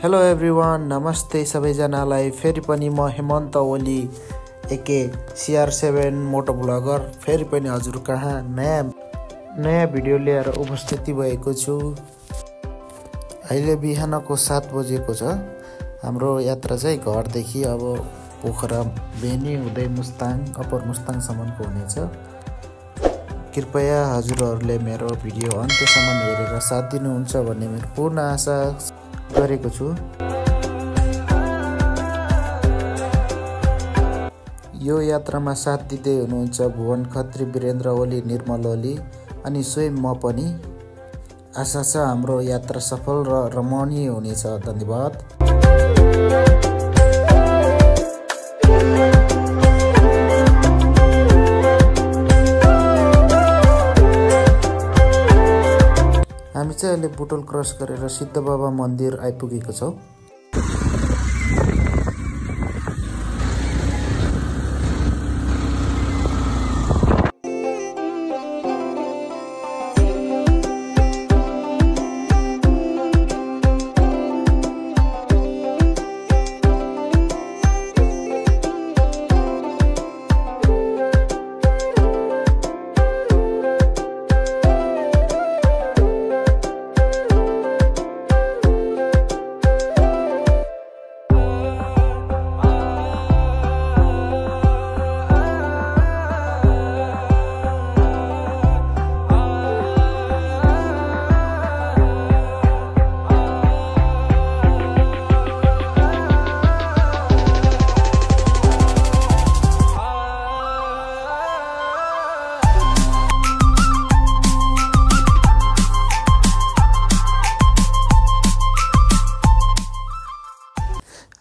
Hello everyone, नमस्ते सबैजनालाई। फेरि पनि म हेमन्त ओली एके CR7 मोटो ब्लगर फेरि पनि हजुर कहाँ नयाँ भिडियो लिएर उपस्थिति भएको छु। अहिले बिहानको 7 बजेको छ। हाम्रो यात्रा चाहिँ घरदेखि अब पोखरा बेनी हुँदै मुस्ताङ अप्पर मुस्ताङसम्मको हुनेछ। कृपया हजुरहरूले मेरो भिडियो अन्त्यसम्म हेरेर साथ दिनुहुन्छ भन्ने मेरो पूर्ण आशा गरेको छु। यो यात्रामा साथ दिँदै हुनुहुन्छ भुवन खत्री, वीरेन्द्र ओली, निर्मल ओली अनि स्वयं म पनि। आशा छ हाम्रो यात्रा सफल र रमणीय हुनेछ। धन्यवाद। हामी चाहिँ अहिले बुटोल क्रस गरेर सिद्ध बाबा मन्दिर आइपुगेको छौँ।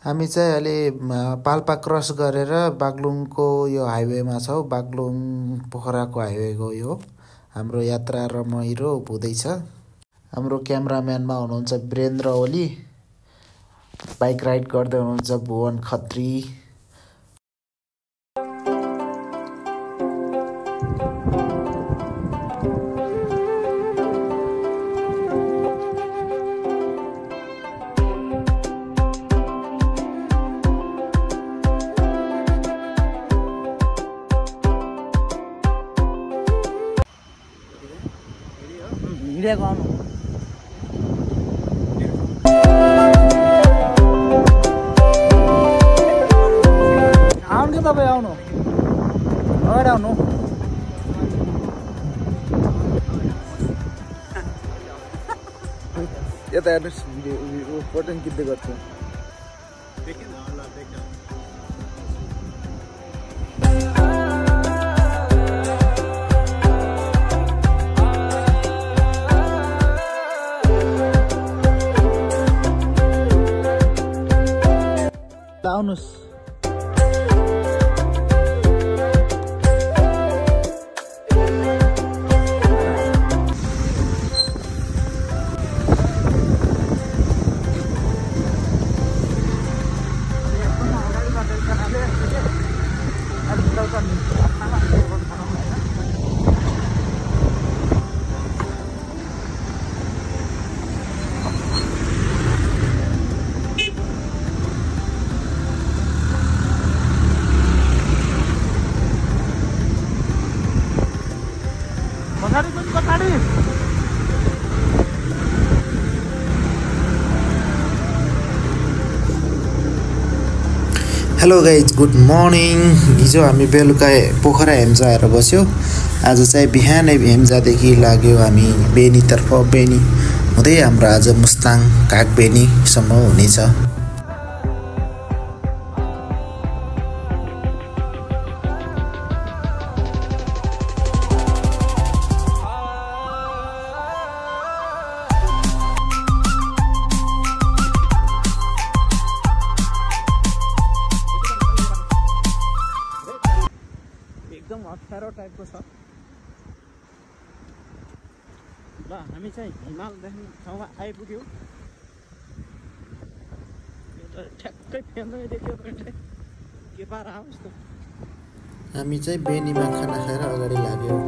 हामी चाहिँ अहिले पाल्पा क्रस गरेर बागलुङको यो हाइवेमा छौँ। बागलुङ पोखराको हाइवेको यो हाम्रो यात्रा रमाइलो हुँदैछ। हाम्रो क्यामेराम्यानमा हुनुहुन्छ वीरेन्द्र ओली, बाइक राइड गर्दै हुनुहुन्छ भुवन खत्री। आउनु के तपाईँ आउनु अगाडि आउनु। यता हेर्नुहोस्, फोटो खिच्दै गर्छु। आउनुहोस्। Hello guys, good morning. हिजो हामी बेलुका पोखरा हेम्जा आएर बस्यो। आज चाहिँ बिहानै हेम्जादेखि लाग्यो हामी बेनीतर्फ। बेनी हुँदै हाम्रो आज मुस्ताङ कागबेनीसम्म हुनेछ। एकदम अप्ठ्यारो टाइपको छ। ल हामी चाहिँ हिमाल देख्ने ठाउँमा आइपुग्यौँ। ठ्याक्कै फेर्दै देख्यो के पार आओस् त। हामी चाहिँ बेनीमा खाना खाएर अगाडि लाग्यौँ।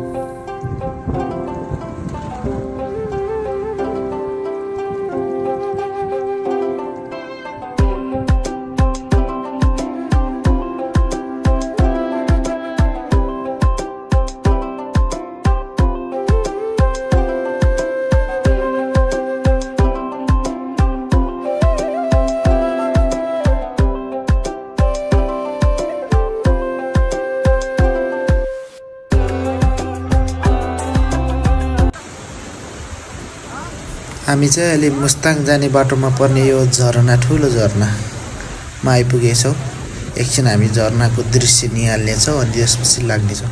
हामी चाहिँ अहिले मुस्ताङ जाने बाटोमा पर्ने यो झरना ठुलो झरनामा आइपुगेछौँ। एकछिन हामी झरनाको दृश्य निहाल्नेछौँ अनि त्यसपछि लाग्नेछौँ।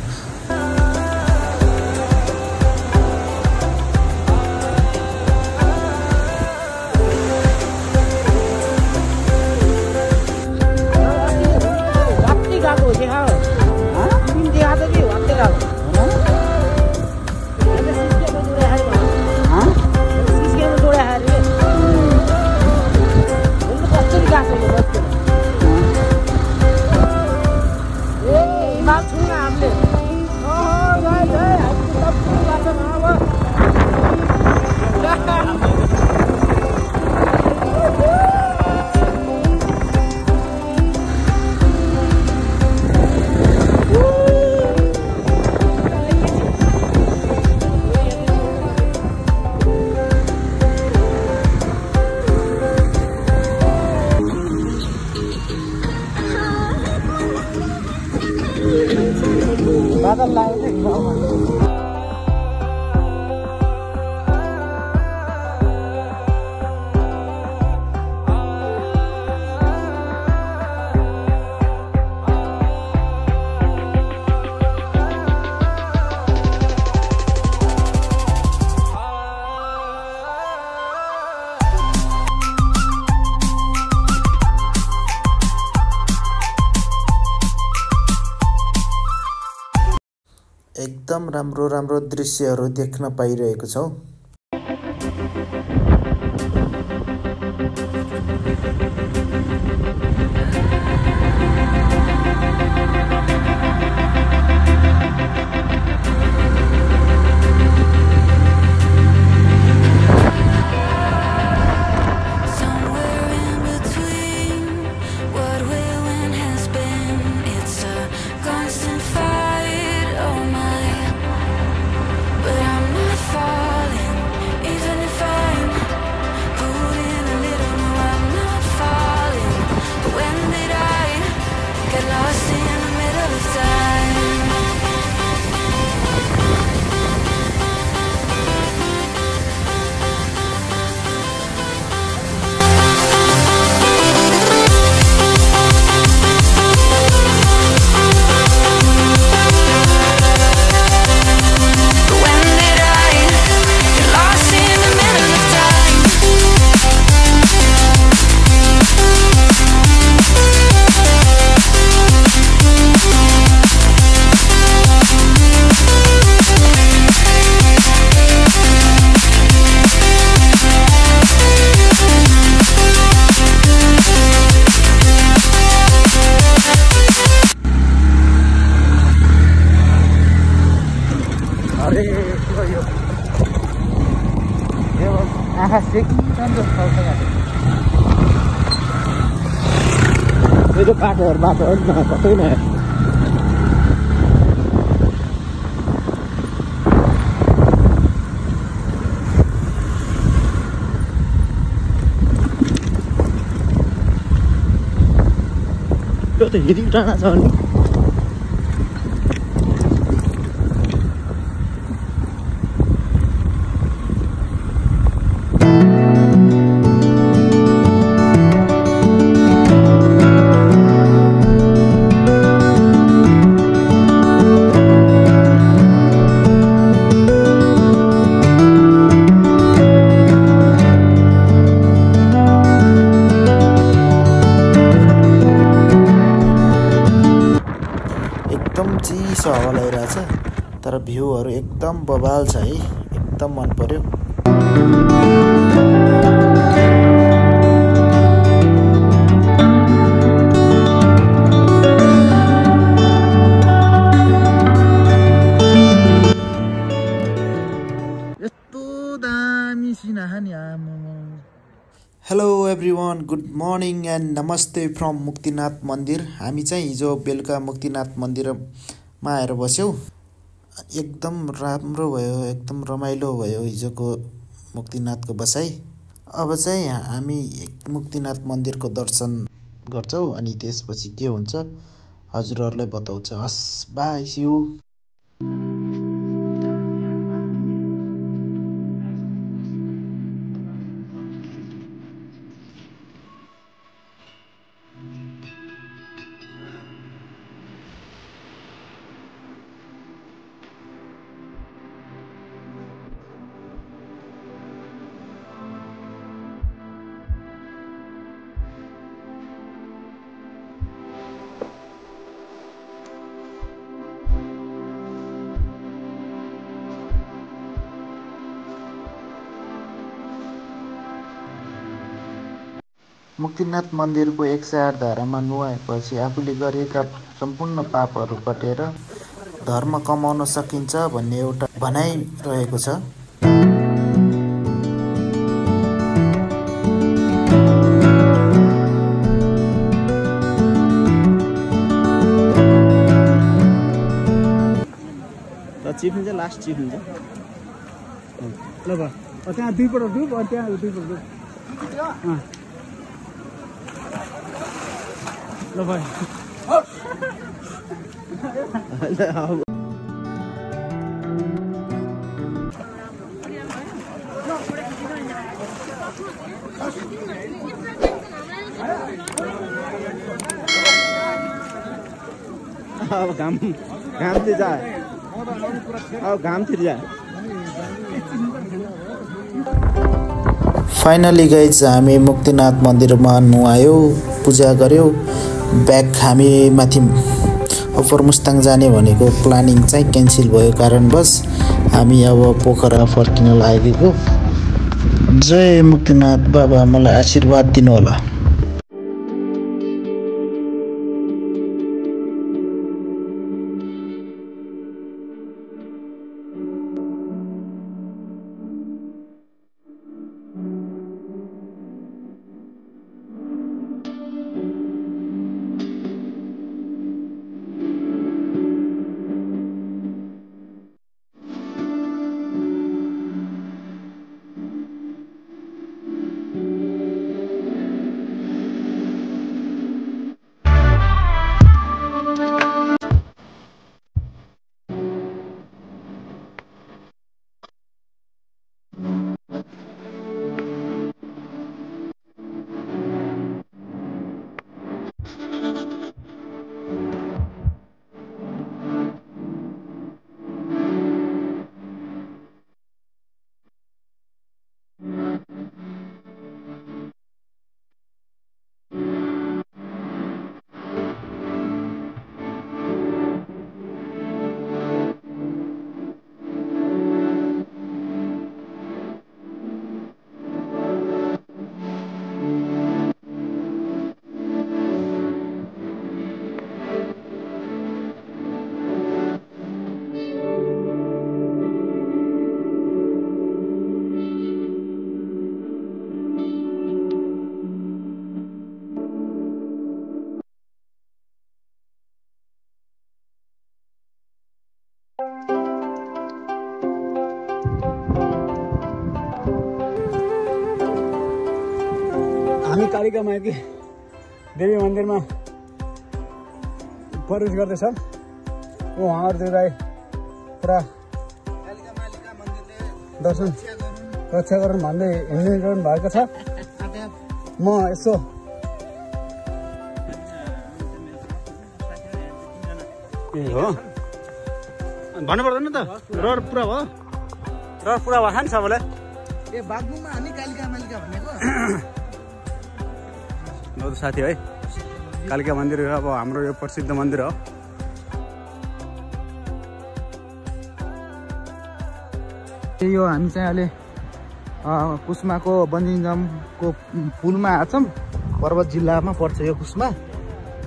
एकदम राम्रो राम्रो दृश्यहरू देख्न पाइरहेको छौँ। Itu bato na patay na. Itu teh jadi udah nak soalnya. चिसो हावा लागिरहेछ तर भ्यूहरू एकदम बबाल छ है, एकदम मन पर्यो। यस्तो दामी सिना नि आमा। Hello everyone, good morning and नमस्ते फ्रम मुक्तिनाथ मन्दिर। हामी चाहिँ हिजो बेलुका मुक्तिनाथ मन्दिरमा आएर बस्यौँ। एकदम राम्रो भयो, एकदम रमाइलो भयो हिजोको मुक्तिनाथको बसाइ। अब चाहिँ हामी मुक्तिनाथ मन्दिरको दर्शन गर्छौँ अनि त्यसपछि के हुन्छ हजुरहरूलाई बताउँछ। हस्, बाई, सी यू। मुक्तिनाथ मन्दिरको 108 धारामा नुहाएपछि आफूले गरेका सम्पूर्ण पापहरू कटेर धर्म कमाउन सकिन्छ भन्ने एउटा भनाइ रहेको छ। चिप हुन्छ लास्ट चिप हुन्छ ल भयो त्यहाँ दुईपल्ट डुब अनि त्यहाँ दुईपल्ट डुब ल भयो अब घामतिर जा अब घामतिर जा। फाइनली गाइज हामी मुक्तिनाथ मन्दिरमा नुहायो, पूजा गर्यो, ब्याक हामी माथि अप्पर मुस्ताङ जाने भनेको प्लानिङ चाहिँ क्यान्सल भयो कारणवश हामी अब पोखरा फर्किन लागेको। जय मुक्तिनाथ बाबा, मलाई आशीर्वाद दिनुहोला। हामी कालिका माइती देवी मन्दिरमा प्रवेश गर्दैछौँ। उहाँहरूलाई पुरा दर्शन रक्षा गरौँ भन्दै हिँड्नु भएको छ। म यसो हो भन्नु पर्दैन त, रहर पुरा भयो, रहर पुरा भएको नि सबैलाई। ए बागलुङमा हामी कालिका मालिका भनेको हो त साथी है, कालिका मन्दिर अब हाम्रो यो प्रसिद्ध मन्दिर हो। यो हामी चाहिँ अहिले कुस्माको बन्जिङको पुलमा आछौँ। पर्वत जिल्लामा पर्छ यो कुस्मा।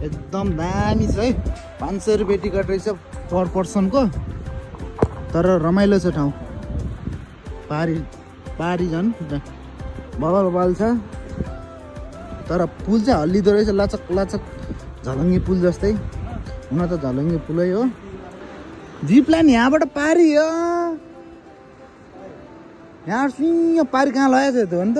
एकदम दामी छ है, 500 रुपियाँ टिकट रहेछ पर पर्सनको, तर रमाइलो छ ठाउँ। पहाडी झन् बबाल छ, तर पुल चाहिँ हल्लिँदो रहेछ, लचक लचक झलङ्गी पुल जस्तै। हुन त झलङ्गी पुलै हो। जिप लाइन यहाँबाट पारी हो, यहाँ सिंह पारी कहाँ लगाएको छ त हो नि त।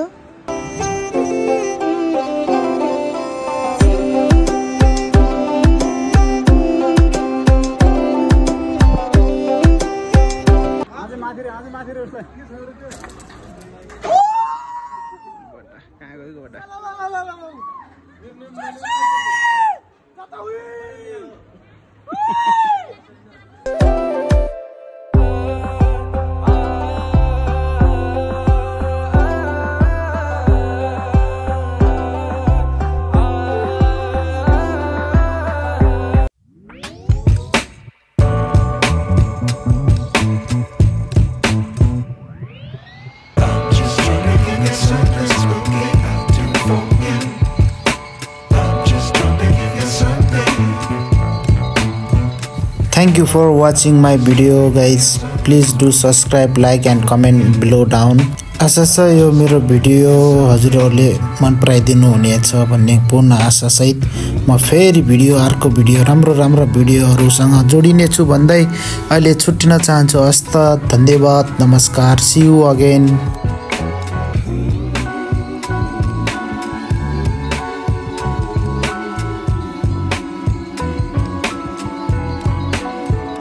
Thank you for watching my video guys. Please do subscribe, like and comment below down. आशा छ यो मेरो भिडियो हजुरहरूले मन पराइदिनु हुनेछ भन्ने पूर्ण आशा सहित म फेरि अर्को भिडियो राम्रो भिडियोहरुसँग जोडिने छु भन्दै अहिले छुट्टिन चाहन्छु। हस्त धन्यवाद, नमस्कार, सी यू अगेन।